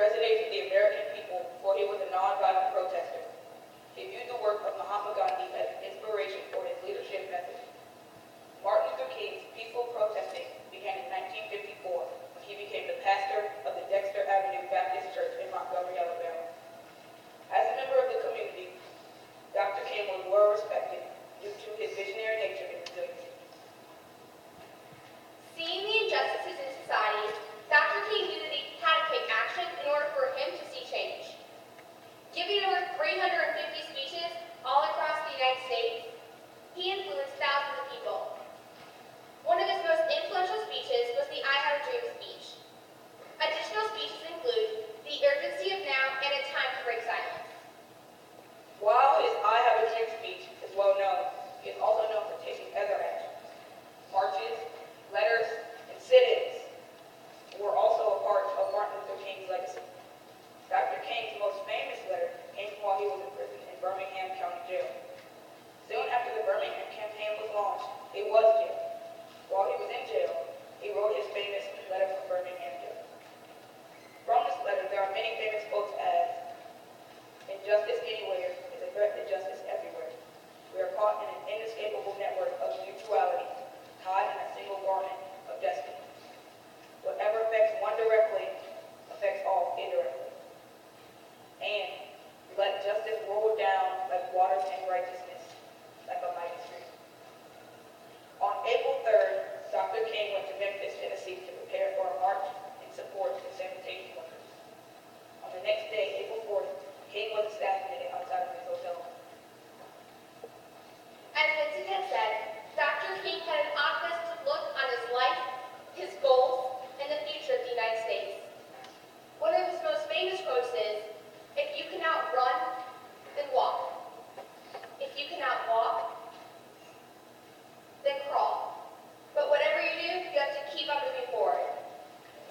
resonated with the American people, for he was a nonviolent protester. He viewed the work of Mahatma Gandhi as an inspiration for his leadership methods. Martin Luther King's peaceful protesting began in 1954 when he became the pastor of the Dexter Avenue Baptist Church in Montgomery, Alabama. As a member of the community, Dr. King was well respected due to his visionary nature and resiliency. Seeing the injustices in society, Dr. King knew that he had to take action in order for him to see change. Giving over 350 speeches all across the United States, he influenced thousands of people. One of his most influential speeches was the I Have a Dream speech. Additional speeches include the urgency of now and a time to break silence. While his I Have a Dream speech is well known, he is also known for taking other actions. Marches, letters, and sit-ins were also a part of Martin Luther King's legacy. Dr. King's most famous letter came while he was in prison in Birmingham County Jail. Soon after the Birmingham campaign was launched, he was jailed. While he was in jail, he wrote his famous letter from Birmingham jail. From this letter, there are many famous quotes as, "Injustice anywhere is a threat to justice everywhere. We are caught in an inescapable network of mutuality, tied in a single garment of destiny. Whatever affects one directly affects all indirectly. And let justice roll down like waters and righteousness, like a mighty stream." On April 3rd, Dr. King went to Memphis, Tennessee to prepare for a march in support of sanitation workers. On the next day, April 4th, King was assassinated outside of his hotel. As Vincent had said, Dr. King had an optimistic look on his life, his goals, and the future of the United States. One of his most famous quotes is, "If you cannot run, then walk. If you cannot walk, then crawl. But whatever you do, you have to keep on moving forward."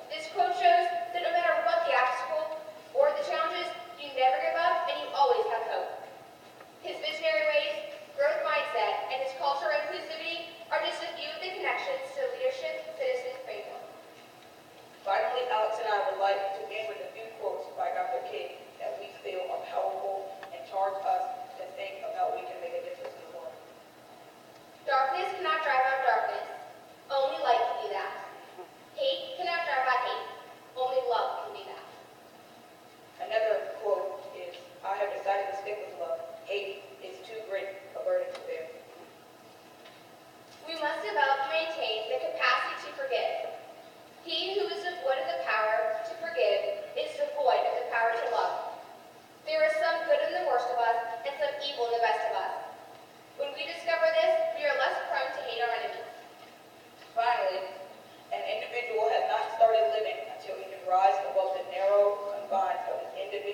This quote shows that no matter what the obstacle or the challenges, you never give up and you always have hope. His visionary ways, growth mindset, and his culture of inclusivity are just a few of the connections to the leadership citizen framework. Finally, Alex and I would like to end with a few quotes